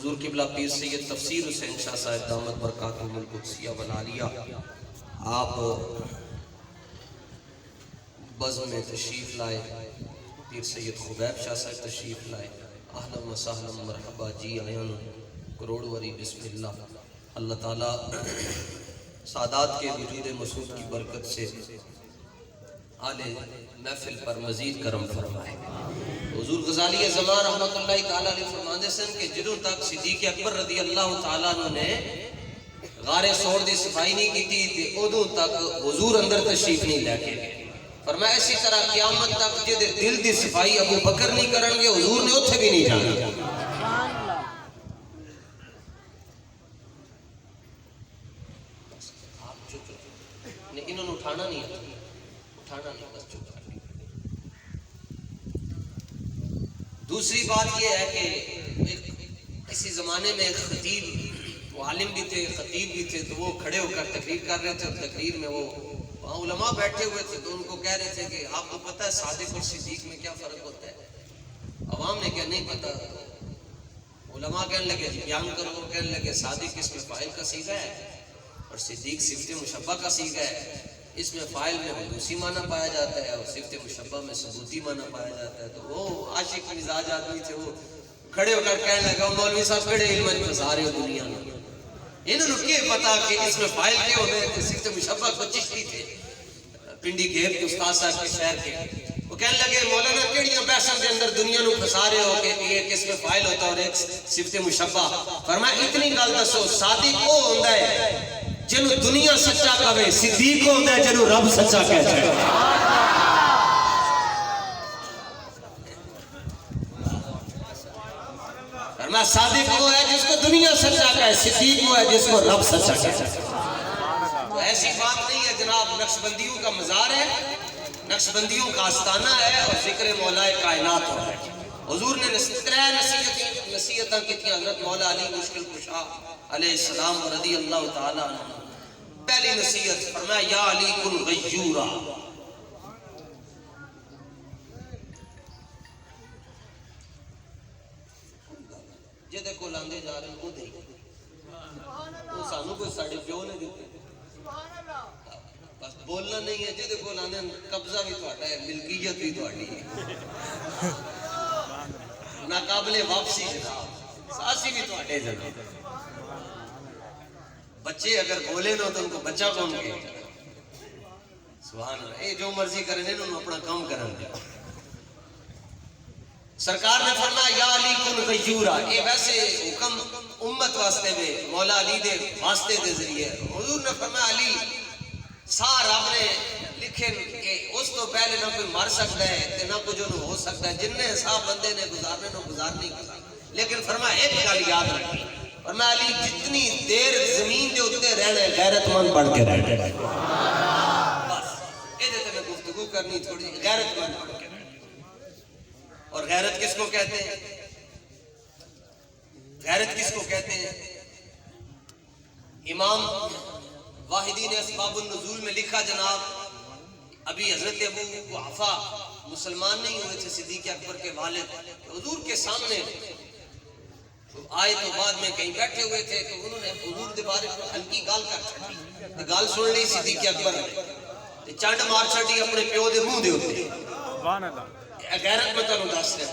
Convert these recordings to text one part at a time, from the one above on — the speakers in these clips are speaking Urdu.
حضور قبلہ پیر سید تفسیر حسین شاہ صاحب دامت برکاتہم القدسیہ والعالیہ آپ بزم میں تشریف لائے، پیر سید خبیب شاہ صاحب تشریف لائے، اہلا و سہلا مرحبا جی آیاں کروڑ وری بسم اللہ۔ اللہ تعالیٰ سادات کے وجود مسعود کی برکت سے آل محفل پر مزید کرم فرمائے۔ حضور غزالی زمان رحمت اللہ تعالیٰ علیہ فرماندے سن کہ جدوں تک صدیق اکبر رضی اللہ تعالیٰ نے غار سور دی صفائی نہیں کی تھی تے ادوں تک حضور اندر تشریف نہیں لے کے گئے۔ فرمایا اسی طرح قیامت تک جدے دل دی صفائی ابو بکر نہیں کرن گے حضور نے اتھے بھی نہیں جانا۔ انہوں نے اٹھانا نہیں ہے، اٹھانا نہیں، بس چپ کر لیا۔ دوسری بات یہ ہے کہ کسی زمانے میں ایک خطیب، وہ عالم بھی تھے خطیب بھی تھے، تو وہ کھڑے ہو کر تقریر کر رہے تھے اور تقریر میں وہ وہاں علماء بیٹھے ہوئے تھے تو ان کو کہہ رہے تھے کہ آپ کو پتہ ہے صادق اور صدیق میں کیا فرق ہوتا ہے؟ عوام نے کہا نہیں پتہ۔ علماء کہنے لگے بیان کرو، کہنے لگے صادق اس میں فاعل کا صیغہ ہے اور صدیق صفت مشبہ کا صیغہ ہے، اس میں فاعل میں حدوثی معنی پایا جاتا ہے اور صفت مشبہ میں ثبوتی معنی پایا جاتا ہے۔ تو وہ عاشق مزاج آدمی تھے، وہ کھڑے ہو کر کہنے لگا مولوی صاحب کھڑے علم میں پھنسا رہے ہو دنیا میں، انہوں نے کیا پتا کہ اس میں فاعل کیا ہوتے ہیں؟ صفت مشبہ کو چشتی تھے پنڈی گھیر کے استاد صاحب کے شہر کے، وہ کہنے لگے مولانا کیڑیاں بحثاں کے اندر دنیا نو پھنسا رہے ہو کہ ایک اس میں فاعل ہوتا ہے اور ایک صفت مشبہ۔ فرمایا اتنی گل دسو صادق وہ ہوندا ہے جنو دنیا سچا کہے، صدیق ہوندا ہے جنو رب سچا کہتا ہے۔ فرمایا صادق وہ ہے جس کو دنیا سچا کہے، صدیق وہ ہے جس کو رب سچا کہتا ہے۔ تو ایسی بات نہیں ہے جناب، نقشبندیوں کا مزار ہے، نقشبندیوں کا آستانہ ہے اور ذکر مولا کائنات ہو ہے۔ حضور نے ترے نصیحتاں کی تھی حضرت مولا علی مشکل کشا علیہ السلام رضی اللہ تعالی عنہ۔ پہلی نصیحت فرمایا یا علی کن غیورا، جدے کو لاندے جا رہے وہ دے وہ سانو کوئی ساڑھے پیو نے دیتے، بس بولنا نہیں ہے، جدے کو لاندے قبضہ بھی تھوڑا ہے، ملکیت بھی تھوڑی ہے، ناقابل واپسی جناب، ساسی بھی تھوڑے جناب۔ بچے اگر بولے نہ تو ان کو بچہ کون کے سبحان اللہ، اے جو مرضی کرنے انہوں نے اپنا کام کرن دیا۔ سرکار نے فرمایا یا علی کن غیورا، یہ ویسے حکم امت واسطے میں مولا علی دے واسطے دے ذریعے، حضور نے فرمایا علی سار رب نے لکھے کہ اس تو پہلے نہ کوئی مر سکتا ہے نہ کچھ انہوں ہو سکتا ہے، جننے حساب بندے نے گزارنے نہ گزار نہیں گزار، لیکن فرمایا ایک گل یاد رکھی، فرمایا علی جتنی دیر زمین دے اٹھتے رہنے غیرت مند بن کے رہنے، بس یہ دیتے میں گفتگو کرنی تھوڑی، غیرت مند بن کے رہنے۔ اور غیرت کس کو کہتے ہیں؟ غیرت کس کو کہتے ہیں؟ امام واحدی نے اسباب النزول میں لکھا جناب ابھی حضرت ابو قحافہ مسلمان نہیں ہوئے تھے صدیق اکبر کے والد، حضور کے سامنے آئے تو بعد میں کہیں بیٹھے ہوئے تھے تو انہوں نے حضور دے بارے میں ہلکی گال کر چھڑی، گال سن لی صدیق اکبر نے، چانڈ مار چھڑی اپنے پیو دے منہ دے ہوتے، غیرت میں تنوں دس رہے،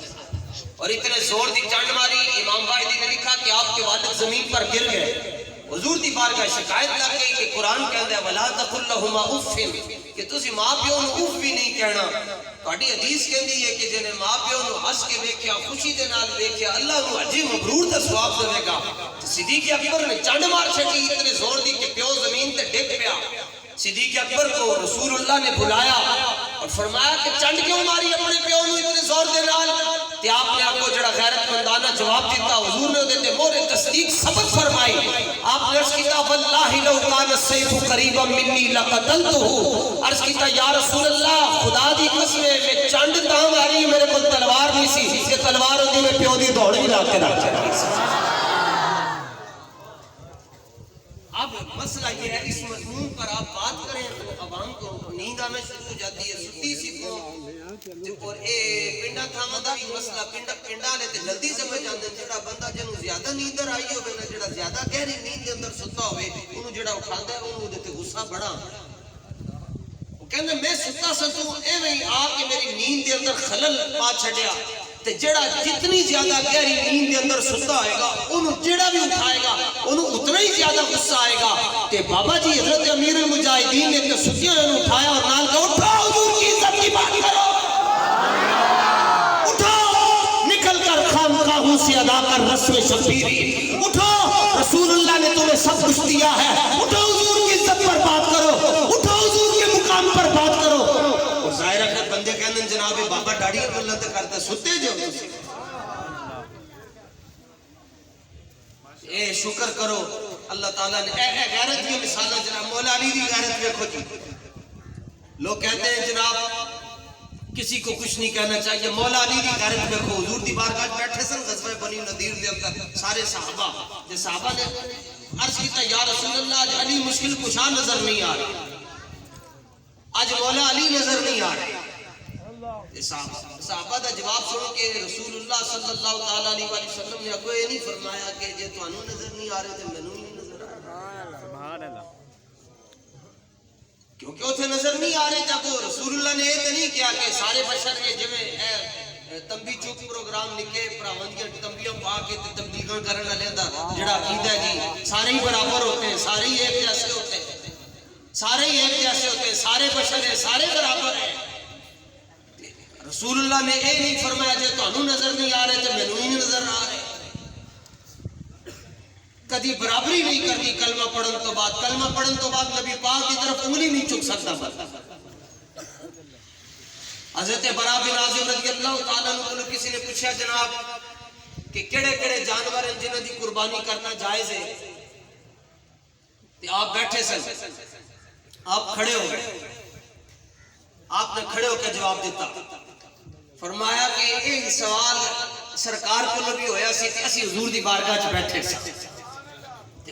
اور اتنے زور دی چانڈ ماری امام واحدی نے لکھا کہ آپ کے والد زمین پر گر گئے، حضور دی بارگاہ شکایت لگ گئی کہ قرآن کہندا ہے وَلَا تَقُلْ لَهُمَا اُفٍّ، کہ تسی ماں پیو نو اف بھی نہیں کہنا۔ تہاڈی حدیث کہندی ہے کہ جنے ماں پیو نو ہس کے ویکھیا، خوشی دے نال ویکھیا، اللہ نو حج مبرور دا ثواب دے گا۔ صدیق اکبر نے چانڈ مار چھڑی اتنے زور دی کہ پیو زمین تے ڈگ پیا۔ صدیق اکبر کو رسول اللہ نے بلایا اور فرمایا کہ چانڈ کیوں ماری اپنے پیو نو اتنے زور دے نال؟ تے آپ نے آپ کو جڑا غیرت مندانہ جواب دیتا، حضور نے دیتے مورے تصدیق سبق فرمائی۔ آپ نے عرض کیتا واللہ لو کان السیف قریبا منی لقتلتہ، عرض کیتا یا رسول اللہ خدا دی قسم میں چانڈ تاں ماری میرے کو تلوار نہیں سی، کہ تلوار ہوندی میں پیو دی دوڑ بھی لا کے رکھ جاتی سی۔ اب مسئلہ یہ ہے اس مضمون پر آپ بات کریں تو عوام کو نیند آنا شروع ہو جاتی ہے، ستی سی کو اور اے پنڈا تھاواں دا بھی مسئلہ پنڈا والے تے جلدی سمجھ جاندے جڑا بندہ جنوں زیادہ نیندر آئی ہوے نا جڑا زیادہ گہری نیند دے اندر ستا ہوے اونوں جڑا اٹھاندا ہے اونوں دے تے غصہ بڑا او کہندا میں ستا سا تو ایویں آ کے میری نیند دے اندر خلل پا چھڈیا تے جڑا جتنی زیادہ گہری نیند دے اندر ستا ہوئے گا انہوں جڑا بھی اٹھائے گا انہوں اتنا ہی زیادہ غصہ آئے گا کہ بابا جی حضرت امیر المجاہدین نے کہ ستیاں انہوں اٹھایا اور نال کہا اٹھاؤ حضور کی عزت کی بات کرو اٹھاؤ نکل کر خانقاہوں سے ادا کر رسم شبیری اٹھاؤ رسول اللہ نے تمہیں سب کچھ دیا ہے اٹھاؤ حضور کی عزت پر بات کرو اٹھاؤ حضور کے مقام پر بات کرو اور ظاہر ہے بندے کہنے جناب بابا ڈاڑی اللہ تے کرتا ستے جو اے شکر کرو اللہ تعالیٰ نے اے غیرت کی مثالہ جناب مولا علی دی غیرت دیکھو جی لوگ کہتے ہیں جناب کسی کو کچھ نہیں کہنا چاہیے مولا علی دی غیرت دیکھو حضور دی بارگاہ بیٹھے سن غزوہ بنی نذیر دے اندر سارے صحابہ جے صحابہ نے عرض کیتا یا رسول اللہ آج علی مشکل کشا نظر نہیں آ رہی آج مولا علی نظر نہیں آ رہے صحابہ دا جواب سنو کہ رسول اللہ صلی اللہ تعالیٰ علیہ وسلم نے اگو یہ نہیں فرمایا کہ جے تو انہوں نظر نہیں آ رہے تھے میں نہیں نظر آ رہا سبحان اللہ کیونکہ اتھے نظر نہیں آ رہے جب رسول اللہ نے یہ نہیں کیا کہ سارے بشر کے جویں تنبی چوک پروگرام لکھے پراوندیاں تنبیاں پا کے تبلیغاں کرنا لیندہ جڑا عقیدہ جی سارے ہی برابر ہوتے ہیں سارے ہی ایک جیسے ہوتے ہیں سارے ہی ایک جیسے ہوتے ہیں سارے بشر ہیں سارے برابر ہیں رسول اللہ نے یہ نہیں فرمایا جے تو انہوں نظر نہیں آ رہے تو میں نہیں نظر آ رہے کدی برابری نہیں کرنی کلمہ پڑھن تو بعد نبی پاک کی طرف انگلی نہیں چک سکتا حضرت برا بن عازب رضی اللہ تعالیٰ عنہ کو کسی نے پوچھا جناب کہ کیڑے کیڑے جانور ہیں جنہوں دی قربانی کرنا جائز ہے آپ بیٹھے سن آپ کھڑے ہو گئے آپ نے کھڑے ہو کے جواب دیتا فرمایا کہ یہ سوال سرکار کو نبی ہویا سی کہ اسی حضور دی بارگاہ چ بیٹھے سی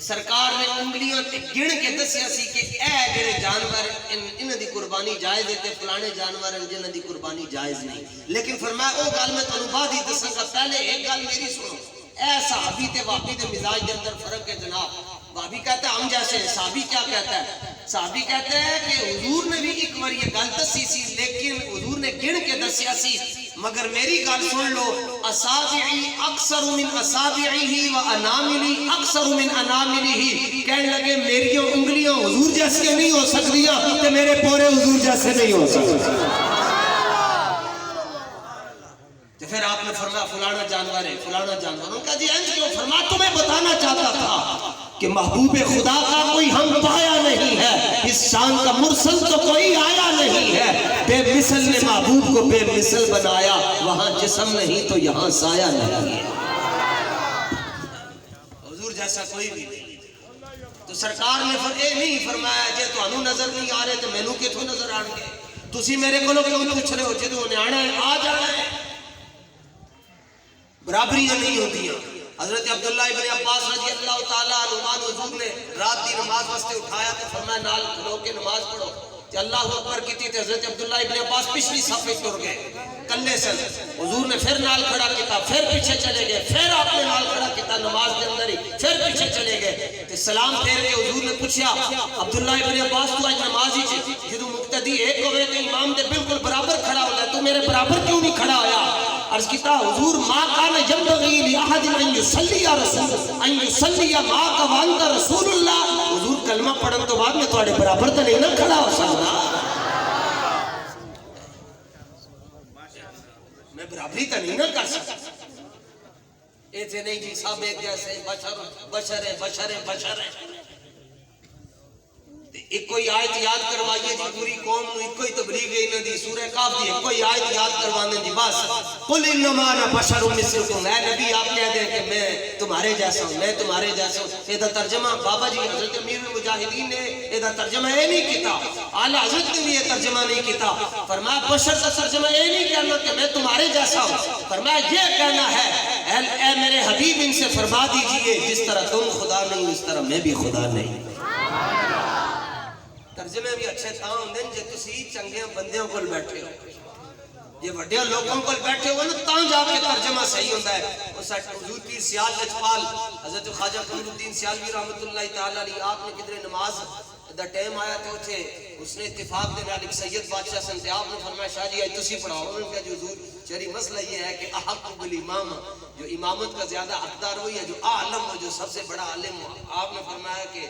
سرکار نے انگلیاں تے گن کے دسیا سی کہ اے جڑے جانور انہاں دی قربانی جائز ہے تے فلانے جانور جنہاں دی قربانی جائز نہیں لیکن فرمایا او گل میں تانوں بعد ہی دساں گا پہلے ایک گل میری سنو اے صحابی تے واقعی دے مزاج دے اندر فرق ہے جناب بابی کہتا ہے ہم جیسے صحابی کیا کہتا ہے صحابی کہتا ہے کہ حضور نے بھی ایک بار یہ گل دسی سی لیکن حضور نے گن کے دسیا سی مگر میری گل سن لو اصابعی اکثر من اصابعی و اناملی اکثر من اناملی کہنے لگے میری انگلیاں حضور جیسی نہیں ہو سکتیاں کہ میرے پورے حضور جیسے نہیں ہو سکتے تو پھر آپ نے فرمایا فلانا جانور ہے فلانا جانور انہوں نے کہا جی انج کیوں فرما تمہیں بتانا چاہتا تھا کہ محبوب خدا کا کوئی ہم پایا نہیں ہے اس شان کا مرسل تو کوئی آیا نہیں ہے بے مثل نے محبوب کو بے مثل بنایا وہاں جسم نہیں تو یہاں سایہ نہیں ہے حضور جیسا کوئی بھی نہیں تو سرکار نے نہیں فرمایا جے تو انہوں نظر نہیں آ رہے تو میں نو کتوں نظر آن گے تسی میرے کو لوگ پوچھ رہے ہو جے تو انہیں آنا ہے آ جانا ہے برابریاں نہیں ہوتی ہیں حضرت عبداللہ ابن عباس رضی اللہ تعالیٰ عنہ حضور نے رات دی نماز واسطے اٹھایا تو فرمایا نال کھلو کے نماز پڑھو کہ اللہ اکبر کیتی تے حضرت عبداللہ ابن عباس پچھلی صف پہ ٹر گئے کلے سن حضور نے پھر نال کھڑا کیتا پھر پیچھے چلے گئے پھر آپ نے نال کھڑا کیتا نماز کے اندر ہی پھر پیچھے چلے گئے تے سلام پھیر کے حضور نے پوچھا عبداللہ ابن عباس تو آج نماز ہی چی جدو مقتدی ایک ہوئے تو امام دے بالکل برابر کھڑا ہو جائے تو میرے برابر کیوں نہیں کھڑا ہویا عرض کیتا حضور ما کان ينبغي لاحد ان يصلي رسول ان يصلي ما وانت رسول اللہ حضور کلمہ پڑھن تو بعد میں تواڈے برابر تے نہیں نہ کھڑا ہو سکتا میں برابری تے نہیں نہ کر سکتا ایسے نہیں جی سب ایک جیسے بشر ہے ایک کوئی آیت یاد کروائیے جی پوری قوم نو ایک کوئی تبلیغ ہی نہ دی سورہ کاف دی ایک کوئی آیت یاد کروانے دی بس قل انما انا بشر مثلکم اے نبی آپ کہہ دیں کہ میں تمہارے جیسا ہوں میں تمہارے جیسا ہوں یہ ترجمہ بابا جی حضرت امیر المجاہدین نے یہ ترجمہ یہ نہیں کیتا اعلی حضرت نے بھی یہ ترجمہ نہیں کیتا فرمایا بشر کا ترجمہ یہ نہیں کہنا کہ میں تمہارے جیسا ہوں فرمایا یہ کہنا ہے اے میرے حبیب ان سے فرما دیجئے جس طرح تم خدا نہیں اس طرح میں بھی خدا نہیں ترجمے بھی اچھے تھا ہوندے جے تسی چنگے بندیاں کول بیٹھے ہو یہ وڈے لوگوں کو بیٹھے ہوئے نا تاں جا کے ترجمہ صحیح ہوتا ہے. وہ حضور پیر سیال لجپال حضرت خواجہ قمر الدین سیالوی رحمت اللہ تعالی علیہ آپ نے کدھر نماز دا ٹائم آیا تو اٹھے اس نے اتفاق دے نال ایک سید بادشاہ سن تے آپ نے فرمایا شاہ جی آج تسی پڑھاؤ. انہوں نے کہا جو حضور چری مسئلہ یہ ہے کہ احق بالامام جو امامت کا زیادہ حقدار وہی ہے جو عالم ہو جو سب سے بڑا عالم ہو. آپ نے فرمایا کہ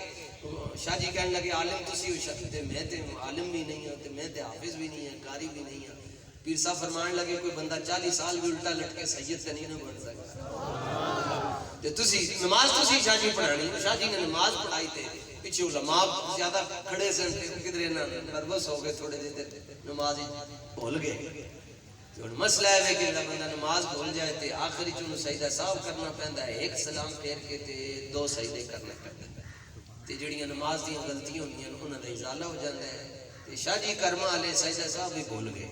شاہ جی کہنے لگے عالم تسی ہو شکل تے میں تے عالم بھی نہیں ہوں تے میں تے حافظ بھی نہیں ہے قاری بھی نہیں ہے. پیر صاحب فرمان لگے کوئی بندہ 40 سال بھی الٹا لٹ کے سید تے نہیں بن سکتا. جو تسی نماز تسی شاہ جی پڑھانی شاہ جی نے نماز پڑھائی تے پیچھے علماء زیادہ کھڑے سن تے کدھر نروس ہو گئے تھوڑے دیر نماز بھول گئے. مسئلہ ہے کہ بندہ نماز بھول جائے تے آخری چونو سجدہ صاحب کرنا پہندا ہے ایک سلام پھیر کے تے 2 سجدے کرنے پہندا تے جڑیاں نماز دیاں غلطیاں ہوندیاں انہاں دا ازالہ ہو جاندا ہے. تے شاہ جی کرما والے سجدہ صاحب بھی بھول گئے.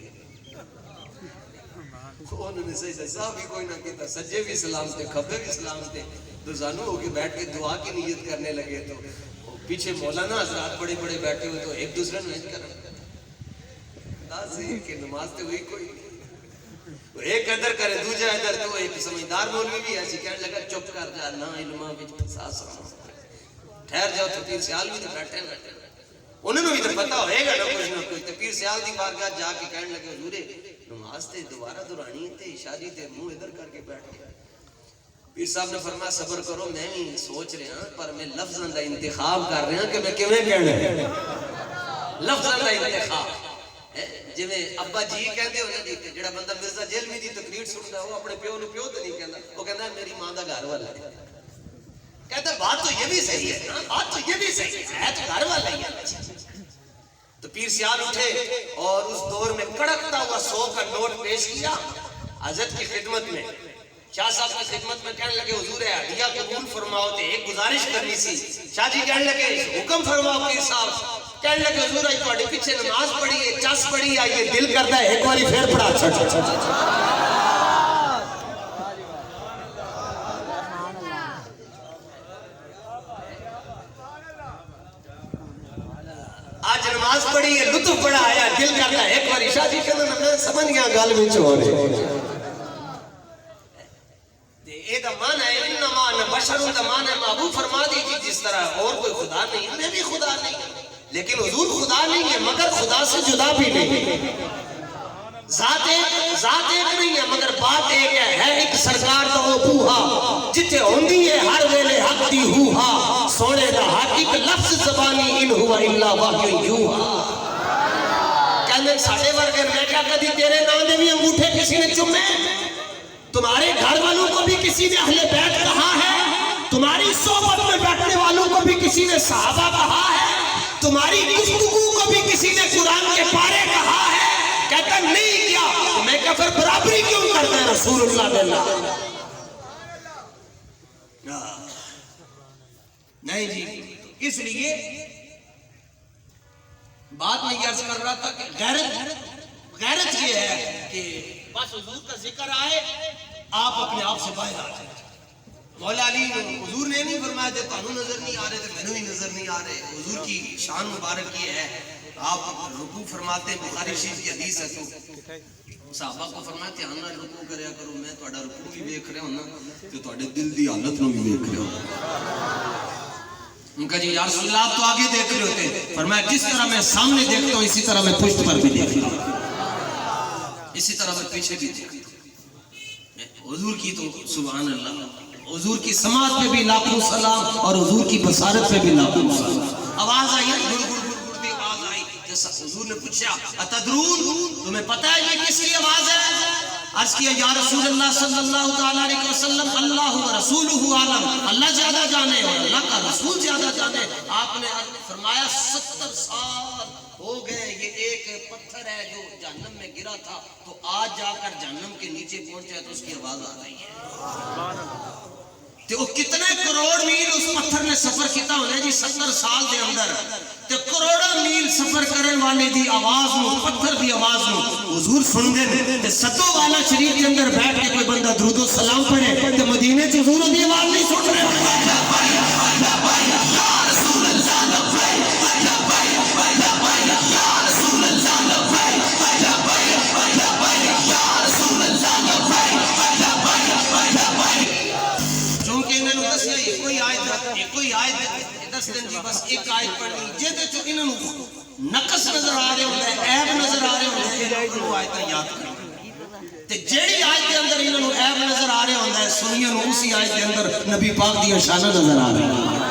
انہوں نے سجدہ صاحب بھی کوئی نہ کیتا سجے بھی سلام تے کھبے بھی سلام تے دوزانو ہو کے بیٹھ کے دعا کی نیت کرنے لگے تو پیچھے مولانا حضرات بڑے بڑے بیٹھے ہوئے تو ایک دوسرے نے کرنا کہ نماز تے ہوئی کوئی ایک ادھر کرے دوجہ ادھر تو ایک سمجھدار مولوی بھی ایسی کہنے لگا چپ کر جا نا علماء وچ ساس ٹھہر جاؤ تو پیر سیال بھی تو بیٹھے نا انہوں نے بھی تو پتا ہوئے گا نا کچھ نہ کچھ. پیر سیال دی بارگاہ جا کے کہنے لگے حضور نماز تے دوبارہ دورانی تے شاہ جی تے منہ ادھر کر کے بیٹھ گیا. پیر صاحب نے فرمایا صبر کرو میں بھی سوچ رہا پر میں لفظاں دا انتخاب کر رہا کہ میں کیویں کہنا ہے. لفظاں دا انتخاب جی ابا جی کہندے ہو نا جی جڑا بندہ مرزا جیلوی دی تقریر سندا وہ اپنے پیو نو پیو تے نہیں کہندا وہ کہندا میری ماں دا گھر والا ہے. کہتا بات تو یہ بھی صحیح ہے نا بات تو یہ بھی صحیح ہے تو گھر والا ہی ہے. تو پیر سیال اٹھے اور اس دور میں کڑکتا ہوا 100 کا نوٹ پیش کیا حضرت کی خدمت میں. شاہ صاحب کی خدمت میں کہنے لگے حضور ہدیہ قبول فرماؤ تے ایک گزارش کرنی سی. شاہ جی کہنے لگے حکم فرماؤ پیر صاحب. کہنے لگے حضور آئی تھوڑے پیچھے نماز پڑھی ہے چس پڑھی ہے یہ دل کرتا ہے ایک باری پھر پڑھا. آج نماز پڑھی ہے لطف بڑا آیا دل کرتا ہے ایک باری. شاہ جی کہنا میں سمجھ گیا گال وچ ہو رہے اے دا معنی ہے انما انا بشر دا معنی ہے محبوب فرما دیجیے جس طرح اور کوئی خدا نہیں میں بھی خدا نہیں لیکن حضور خدا نہیں ہے مگر خدا سے جدا بھی نہیں. ذات ایک نہیں ہے مگر بات ایک ہے ایک سرکار دا وہ بوہا جتے ہوندی ہے ہر ویلے حق دی ہوہا سونے دا حقیق لفظ زبانی ان ہوا الا وحی یوہا. کہنے ساڑھے ورگے میں کیا کہتی تیرے نام دے بھی انگوٹھے کسی نے چمے تمہارے گھر والوں کو بھی کسی نے اہل بیت کہا ہے تمہاری صحبت میں بیٹھنے والوں کو بھی کسی نے صحابہ کہا ہے تمہاری گفتگو کو بھی کسی نے قرآن کے پارے کہا ہے. کہتا نہیں کیا تو میں کہا پھر برابری کیوں کرتا ہے رسول اللہ اللہ نہیں جی. اس لیے بات میں یہ عرض کر رہا تھا کہ غیرت یہ ہے کہ بس حضور کا ذکر آئے آپ اپنے آپ سے باہر آ جائیں. مولا علی حضور نے نہیں فرمایا تھے تانوں نظر نہیں آ رہے تو میں بھی نظر نہیں آ رہے. حضور کی شان مبارک یہ ہے آپ رکوع فرماتے ہیں بخاری شریف کی حدیث ہے تو صحابہ کو فرمایا دھیان نال رکوع کریا کرو میں تہاڈا رکوع بھی دیکھ رہا ہوں نا تے تہاڈے دل دی حالت نو بھی دیکھ رہا ہوں. ان کا جی یا رسول اللہ آپ تو آگے دیکھ رہے ہوتے فرمایا جس طرح میں سامنے دیکھتا ہوں اسی طرح میں پشت پر بھی دیکھ رہا ہوں اسی طرح میں پیچھے بھی دیکھتا ہوں. حضور کی تو سبحان اللہ حضور کی سماعت پہ بھی لاکھوں سلام اور حضور کی بصارت پہ بھی لاکھوں سلام. آواز آئی گڑگڑ آواز آئی جیسا حضور نے پوچھا اتدرون تمہیں پتہ ہے یہ کس کی آواز ہے. عرض کیا یا رسول اللہ صلی اللہ تعالیٰ علیہ وسلم اللہ و رسولہ عالم اللہ زیادہ جانے اور اللہ کا رسول زیادہ جانے. آپ نے فرمایا 70 سال ہو گئے یہ ایک پتھر ہے جو جہنم میں گرا تھا تو آج جا کر جہنم کے نیچے پہنچا تو اس کی آواز آ رہی ہے. تو کتنے کروڑ میل اس پتھر نے سفر کیتا ہونا جی 70 سال دے اندر تے کروڑا میل سفر کرنے والے دی آواز نو پتھر دی آواز نو حضور سن دے تے ستو والا شریف کے اندر بیٹھ کے کوئی بندہ درود و سلام پڑھے تے مدینے سے حضور دی آواز نہیں سن رہے. یا بس ایک آیت پڑھنی جہدے چ انہاں نقص نظر آ رہے ہوندے عیب نظر آ رہے ہوندے وہ آیت یاد کریں تے جیڑی آیت کے اندر انہاں عیب نظر آ رہے ہوندے سنیاں نوں اسی آیت کے اندر نبی پاک دی شان نظر آ رہی ہیں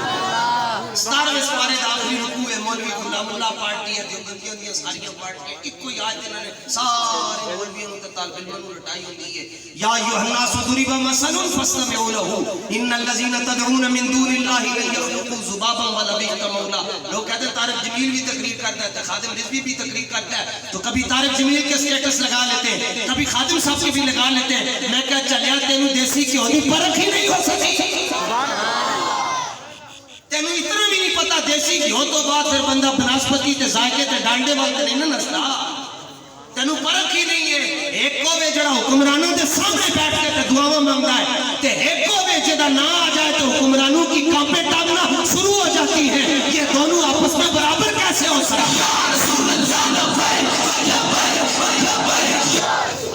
17ویں سپارے دا آخری رکوع ہے مولوی غلام اللہ پارٹی ہے دیوبندیوں دی ساری پارٹیاں ایک کوئی آیت انہوں نے سارے مولویوں تے طالب علموں نوں رٹائی ہوندی ہے یا ایھا الناس ضرب مثل فاستمعوا له ان الذين تدعون من دون الله لن يخلقوا ذبابا ولا يتمولا لوگ کہتے ہیں طارق جمیل بھی تقریر کرتا ہے خادم رضوی بھی تقریر کرتا ہے تو کبھی طارق جمیل کے سٹیٹس لگا لیتے ہیں کبھی خادم صاحب کے بھی لگا لیتے ہیں میں کہا چلیا تینوں دیسی گھیو دی پرکھ ہی نہیں ہو سکی تینوں اتنا بھی نہیں پتا دیسی گھیو تو بعد پھر بندہ بناسپتی تے ذائقے تے ڈانڈے والے نہیں نہ نستا تینوں پرکھ ہی نہیں ہے ایک کو وے جڑا حکمرانوں دے سامنے بیٹھ کے تے دعاواں مانگدا ہے تے ایک کو وے جدا نہ آ جائے تو حکمرانوں کی کانپیں ٹانگنا شروع ہو جاتی ہیں یہ دونوں آپس میں برابر کیسے ہو سکتا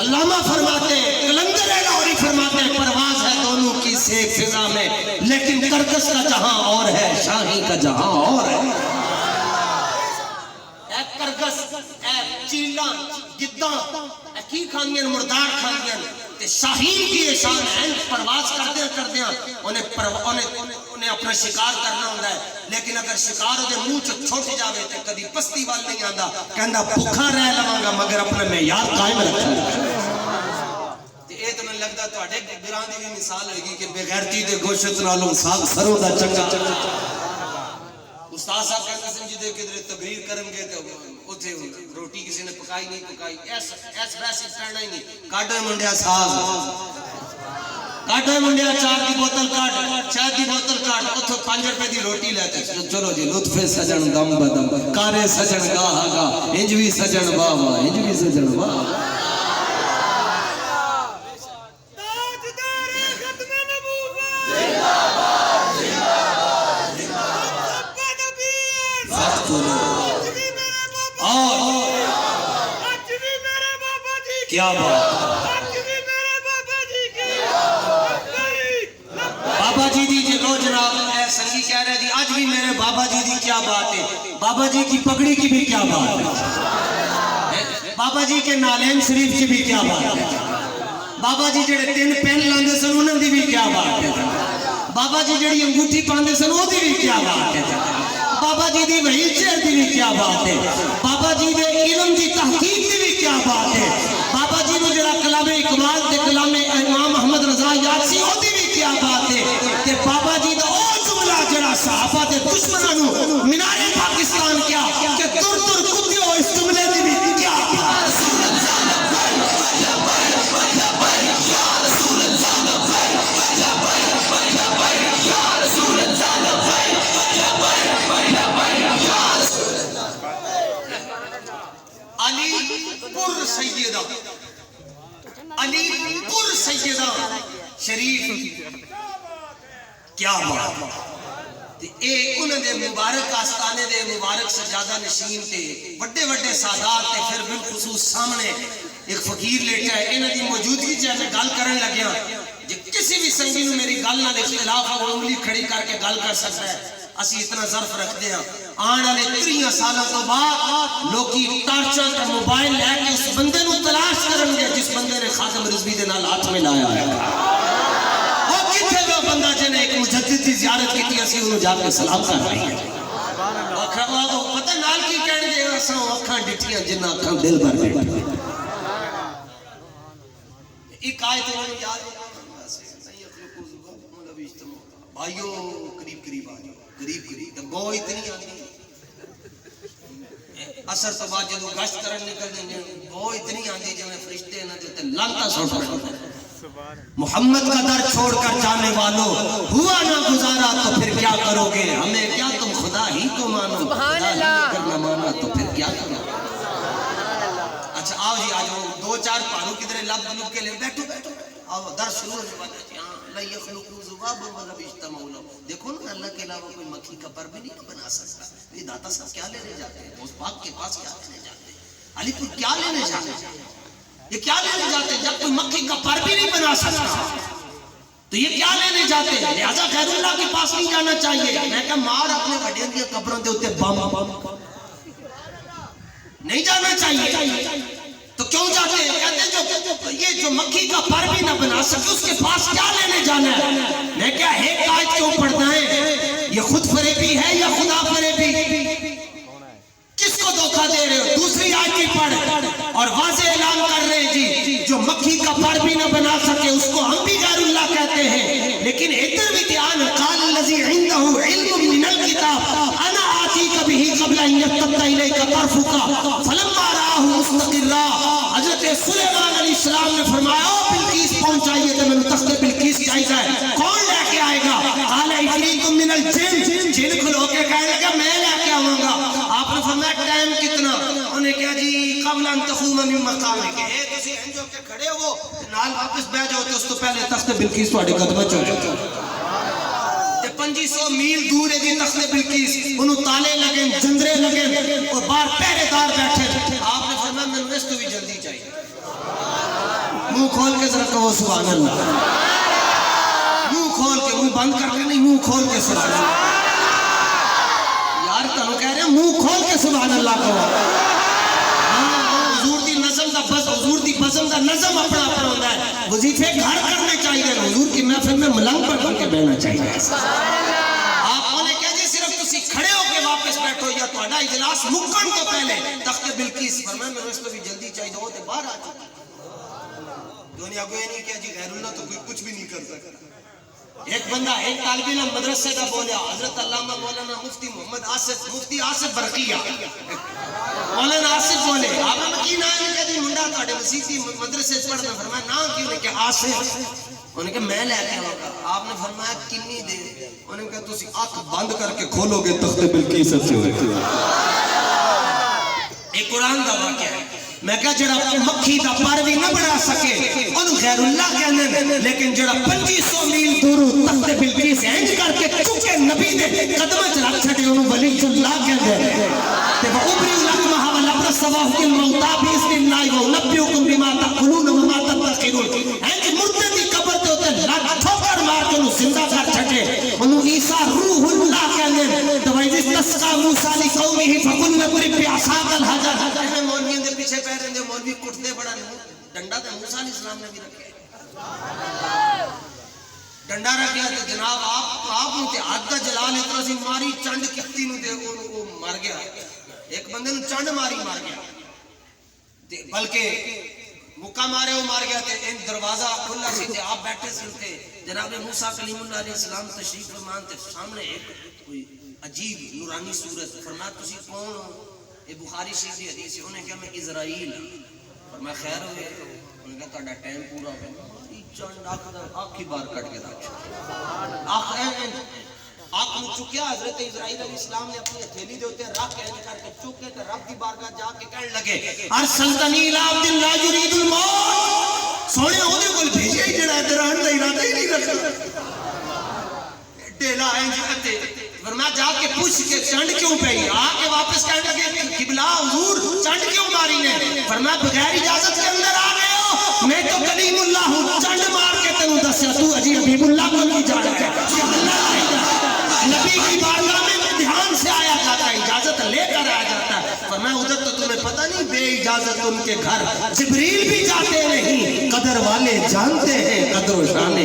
علامہ فرماتے کلندر لاہوری فرماتے پرواز ہے دونوں کی سیک فضا میں لیکن کرکس کا جہاں اور ہے شاہی کا جہاں اور ہے اے کرکس اے چیلاں گداں اے کی کھاندیاں مردار کھاندیاں تے شاہین کی شان ہے پرواز کردیاں انہیں اپنا شکار کرنا ہوتا ہے لیکن اگر شکار دے منہ چ چھوٹ جاوے تے کبھی پستی وال نہیں آندا کہندا بھوکا رہ لواں گا مگر اپنا معیار قائم رکھاں تے اے تے میں لگدا تواڈے گراں دی بھی مثال ہوے گی کہ بے غیرتی دے گوشت نالوں ساگ سروں دا چنگا استاد صاحب کہتے ہیں جی دے کدھر تقریر کرن گے تے اوتھے روٹی کسی نے پکائی نہیں پکائی ایس ویسے کرنا ہی نہیں کاٹے منڈیا ساگ کاٹے منڈیا چار دی بوتل کاٹ چائے دی بوتل کاٹ اوتھے 5 روپے دی روٹی لیتے چلو جی لطف سجن دم بدم کارے سجن گاہ گا انج وی سجن واہ واہ انج وی سجن واہ کیا بات بابا جی دی جی لو جناب اے سنگی کہہ رہے جی آج بھی میرے بابا جی دی کیا بات ہے بابا جی کی پگڑی کی بھی کیا بات ہے بابا جی کے نالین شریف کی بھی کیا بات ہے بابا جی جڑے 3 پین لاندے سن انہاں دی بھی کیا بات ہے بابا جی جڑی انگوٹھی پاندے سن او دی بھی کیا بات ہے بابا جی دی وہیل چیئر دی بھی کیا بات ہے بابا جی دے علم دی تحقیق دی بھی کیا بات ہے بابا جی نے جڑا کلام اقبال تے کلام امام محمد رضا یاسین او دی بھی کیا بات ہے تے بابا جی دا او جملہ جڑا صحابہ تے دشمناں نو مینار پاکستان کیا کہ تر تر کدیو اس جملے دی بھی کیا سیدہ علی پور سیدہ شریف کیا بات اے انہوں نے مبارک آستانے دے مبارک سجادہ نشین تے بڑے بڑے سادات تے پھر بالخصوص سامنے ایک فقیر لیٹا ہے انہوں نے موجودگی چاہے میں گل کرن لگیا جی کسی بھی سنگی میں میری گل نہ اختلاف ہے وہ انگلی کھڑی کر کے گل کر سکتا ہے اسی اتنا ظرف رکھتے ہیں آن والے 30 سالوں تو بعد لوگی ٹارچر کا موبائل لے کے اس بندے نو تلاش کرن گے جس بندے نے خاتم رضوی دے نال ہاتھ میں لایا ہے وہ کتنے وہ بندہ جنے ایک مجدد کی زیارت کی اسی انہوں جا کے سلام کر رہی ہے پتہ نال کی کہنے دے اساں اکھاں ڈٹھیاں جنہ اکھاں دل بھر بیٹھے ایک آیت انہوں نے یاد بھائیو قریب قریب آ جاؤ قریب قریب بو اتنی آتی اثر تو بعد جدو گشت کرن نکل دیں گے بو اتنی آتی جو میں فرشتے نہ دیتے لانتا سوٹ رہے محمد کا در چھوڑ کر جانے والوں ہوا نہ گزارا تو پھر کیا کرو گے ہمیں کیا تم خدا ہی کو مانو خدا ہی کرنا مانا تو پھر کیا کرو اچھا آؤ جی آج دو چار پانوں کی طرح لب لب کے لئے بیٹھو بیٹھو آؤ در شروع ہو جاتا ہے لا یخلقو ذبابا ولا یجتمعوا له دیکھو نا اللہ کے علاوہ کوئی مکھی کا پر بھی نہیں بنا سکتا یہ داتا صاحب کیا لینے جاتے ہیں اس پاک کے پاس کیا لینے جاتے ہیں علی پور کیا لینے جاتے ہیں یہ کیا لینے جاتے ہیں جب کوئی مکھی کا پر بھی نہیں بنا سکتا تو یہ کیا لینے جاتے ہیں؟ لہذا غیر اللہ کے پاس نہیں جانا چاہیے. میں کہا مار اپنے وڈیاں دی قبروں دے اوتے بم نہیں جانا چاہیے. تو کیوں جاتے ہیں؟ کہتے ہیں یہ جو مکھی کا پر بھی نہ بنا سکے اس کے پاس کیا لینے جانا ہے؟ میں کیا ایک آیت کیوں پڑھنا ہے؟ یہ خود فریبی ہے یا خدا فریبی؟ کس کو دھوکہ دے رہے ہو؟ دوسری آیت کی پڑھ اور واضح اعلان کر رہے ہیں جی جو مکھی کا پر بھی نہ بنا سکے اس کو ہم بھی غیر اللہ کہتے ہیں. لیکن ادھر بھی دھیان قال الذی عنده علم من الکتاب انا آتیک به قبل ان یرتد الیک طرفک فلما رآہ مستقرا. حضرت سلیمان علیہ السلام نے فرمایا بلقیس پہنچائیے تو میں تخت بلقیس چاہیے ہے. کون لے کے آئے گا؟ قال عفریت من الجن. جن کھلو کے کہنے لگا میں لے کے آؤں گا. آپ نے فرمایا ٹائم کتنا؟ انہوں نے کہا جی قبل ان تقوم من مقامک. اے تسی انجو کے کھڑے ہو نال واپس بیٹھ جاؤ تے اس تو پہلے تخت بلقیس تواڈے قدماں چ ہو جائے. تے 2500 میل دور ہے جی تخت بلقیس. انہوں تالے لگے جندرے لگے اور باہر پہرے دار بیٹھے. آپ نے فرمایا میں اس تو بھی جلدی چاہیے. منہ کھول کے ذرا کہو سبحان اللہ. منہ کھول کے, منہ بند کر کے نہیں, منہ کھول کے سبحان اللہ. تانوں کہہ رہے ہیں منہ کھول کے سبحان اللہ کہو. حضور دی نظم دا بس حضور دی بزم دا نظم اپنا اپنا ہوتا ہے. وظیفے گھر کرنے چاہیے, حضور کی محفل میں ملنگ پڑھ کے بیٹھنا چاہیے. آپ نے کہا جی صرف تسی کھڑے ہو کے واپس بیٹھو یا تہاڈا اجلاس مکن تو پہلے تخت بلقیس. فرمایا میں اس کو بھی جلدی چاہیے ہو تے باہر آ جائے. دنیا کو یہ نہیں کہا جی غیر اللہ تو کوئی کچھ بھی نہیں کر سکتا. ایک بندہ ایک طالب علم مدرسے کا بولیا حضرت علامہ مولانا مفتی محمد آصف, مفتی آصف برقیہ مولانا آصف بولے. آپ نے کی نام ہے کہ جی منڈا تھوڑے مسیحی مدرسے پڑھنا. فرمایا نام کیوں نے کہ آصف. انہوں نے کہا میں لے کے آؤں گا. آپ نے فرمایا کنی دیر؟ انہوں نے کہا تسی آنکھ بند کر کے کھولو گے تخت بلقیس سے ہوئے. ایک قرآن دا واقعہ ہے. میں کہا جڑا مکھی دا پر بھی نہ بنا سکے انہوں غیر اللہ کہنے ہیں, لیکن جڑا 2500 میل دور تخت بلقیس انج کر کے چکے نبی دے قدمہ چ رکھ چھڑے انہوں ولی اللہ کہندے ہیں. تے وہ ابری لکمہ والابرص والموتى باذن اللہ ونبئکم بما تاکلون وما تدخرون. انج مردے دی قبر تے اوتے لٹ ٹھوکر مار کے انہوں زندہ کر چھڑے انہوں عیسیٰ روح اللہ کہندے ہیں. تو وَإِذِ اسْتَسْقَىٰ مُوسَىٰ لِقَوْمِهِ فَقُلْنَا اضْرِب بِعَصَاكَ الْحَجَرَ. مولویوں دے پیچھے پہ رہے ہیں, مولوی کٹتے بڑا ڈنڈا تے موسیٰ علیہ السلام نے بھی رکھے. ڈنڈا رکھیا تے جناب آپ نے ہاتھ دا جلال اتنا سی ماری چنڈ کتی نو تے وہ مر گیا. ایک بندے نو چنڈ ماری مار گیا, بلکہ مکہ مارے وہ مار گیا. تے ان دروازہ کھلا سی تے آپ بیٹھے سی تے جناب موسیٰ کلیم اللہ علیہ السلام تشریف فرمان تے سامنے ایک کوئی عجیب نورانی صورت. فرمایا تسی کون ہو؟ یہ بخاری شریف کی حدیث ہے. انہوں نے کہا میں اسرائیل. فرمایا خیر ہوئے. انہوں نے کہا تہاڈا ٹائم پورا ہو گیا. چنڈ آنکھ ہی باہر کٹ کے رکھ آنکھ نو چکیا. حضرت اسرائیل علیہ السلام نے اپنی ہتھیلی دے اوتے رکھ کے کر کے چکے تے رب دی بارگاہ جا کے کہنے لگے ارسلتنی الی عبد لا یرید الموت. سونے اودے کول بھیجیا ہی جڑا ادھر آن دا ارادہ ہی نہیں رکھدا. ڈیلا انج تے فرمایا جا کے پوچھ کے چنڈ کیوں پئی. آ کے واپس کہنے لگے قبلہ حضور چنڈ کیوں ماری نے؟ فرمایا بغیر اجازت کے اندر آ گئے ہو. میں تو کلیم اللہ ہوں, چنڈ مار کے تینوں دسیا تو اجی حبیب اللہ کو نہیں جانا ہے. نبی کی بارگاہ میں دھیان سے آیا جاتا ہے, اجازت لے کر آیا جاتا ہے. فرمایا ادھر تو تمہیں پتہ نہیں بے اجازت ان کے گھر جبریل بھی جاتے نہیں. قدر والے جانتے ہیں قدر و شان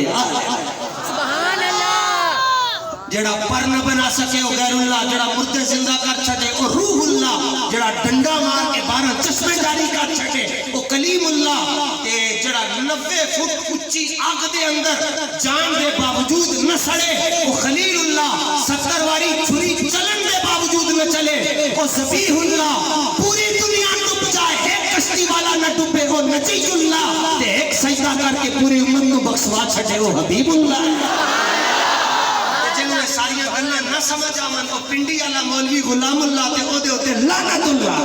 جڑا پر نہ بنا سکے وہ غیر اللہ, جڑا مردے زندہ کر چھٹے وہ روح اللہ, جڑا ڈنڈا مار کے 12 چشمے جاری کر چھٹے وہ کلیم اللہ, تے جڑا 90 فٹ اونچی آگ دے اندر جان دے باوجود نہ سڑے وہ خلیل اللہ, 70 واری چھری چلن دے باوجود نہ چلے وہ ذبیح اللہ, پوری دنیا ڈوب جائے ایک کشتی والا نہ ڈوبے وہ نجی اللہ, تے ایک سجدہ کر کے پوری امت کو بخشوا چھٹے وہ حبیب اللہ. ساری گلاں نہ سمجھ آون تو پنڈی والا مولوی غلام اللہ تے او دے اوتے لعنت اللہ.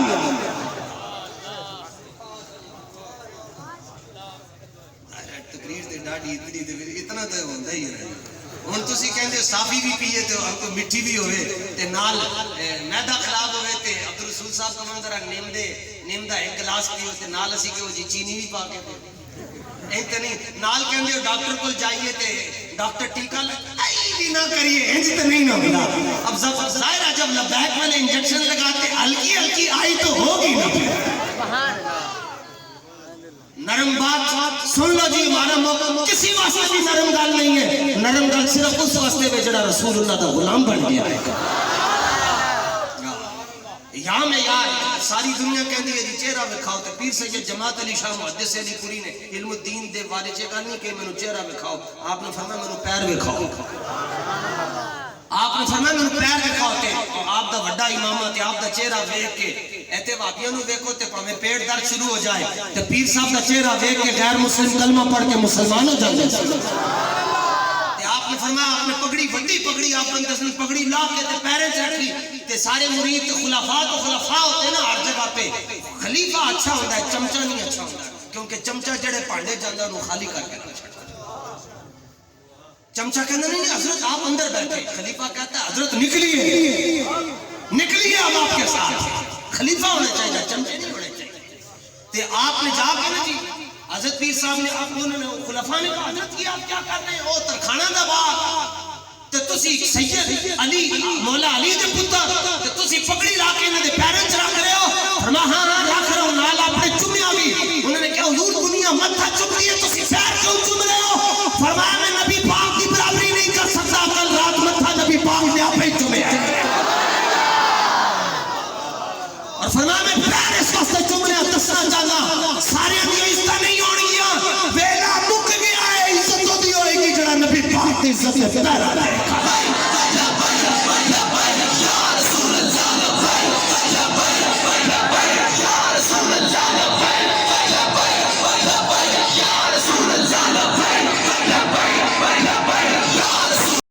تقریر تے ڈاڈی اتنا تے ہوندا ہی ہے. ہن تسی کہندے صافی بھی پیے تے ہم کو میٹھی بھی ہوے تے نال معدہ خراب ہوے تے عبد الرسول صاحب کو منظر نیم دا ایک گلاس پیو تے نال اسی کہ جی چینی بھی پا کے دے. ایک نہیں نال کہندے ڈاکٹر کول جائیے تے ڈاکٹر ٹیکا بھی نہ کریے انج تو نہیں نہ ہوگا. اب ظاہر ہے جب لبیک والے انجیکشن لگاتے ہلکی ہلکی آئی تو ہوگی نا. نرم بات سن لو جی. ہمارا موقع کسی واسطے بھی نرم گل نہیں ہے. نرم گل صرف اس واسطے میں جڑا رسول اللہ دا غلام بن گیا ہے. یہاں میں یار ساری دنیا کہندی ہے جی چہرہ دکھاؤ. تے پیر سید جماعت علی شاہ محدث علی پوری نے علم الدین دے والے چا نہیں کہ مینوں چہرہ دکھاؤ. آپ نے فرمایا مینوں پیر دکھاؤ. آپ نے فرمایا مینوں پیر دکھاؤ. تے آپ دا بڑا امام تے آپ دا چہرہ دیکھ کے ایتے واقعیاں نو دیکھو تے پاویں پیٹ درد شروع ہو جائے تے پیر صاحب دا چہرہ دیکھ کے غیر مسلم کلمہ پڑھ کے مسلمان ہو جاندے. آپ نے فرمایا آپ نے پگڑی بڑی پگڑی آپ نے پگڑی لا کے تے پیریں چ رکھی تے سارے مرید تے خلفاء ہوتے نا ہر جگہ پہ. خلیفہ اچھا ہوتا ہے چمچہ نہیں اچھا ہوتا کیونکہ چمچہ جڑے پانڈے جاندا انہوں خالی کر کے رکھ چھڑتا. چمچہ کہنا نہیں حضرت آپ اندر بیٹھے. خلیفہ کہتا ہے حضرت نکلیے نکلیے اب آپ کے ساتھ. خلیفہ ہونا چاہیے چمچے نہیں ہونے چاہیے. تے آپ نے جا کے نا جی حضرت پیر صاحب نے آپ نے خلفاء نے کہا حضرت کی آپ کیا کر رہے ہیں. او ترخانہ دا باغ تے تسی سید علی مولا علی دے پتر تے تسی پگڑی لا کے انہاں دے پیراں چ رکھ رہے ہو. فرمایا ہاں رکھ رہا ہوں نال اپنے چومیا بھی. انہوں نے کہا حضور دنیا متھا چومتی ہے تسی پیر کیوں چوم رہے ہو. فرمایا میں نبی پاک کی برابری نہیں کر سکتا. کل رات متھا نبی پاک نے آپ ہی چومیا ہے. اور فرمایا میں پیر اس واسطے چوم رہا دسنا چاہنا سارے دی عزت نہیں ہونگیاں. ویلا مک گیا ہے عزت دی ہوئے گی جڑا نبی پاک دی عزت پیر آ رہا ہے.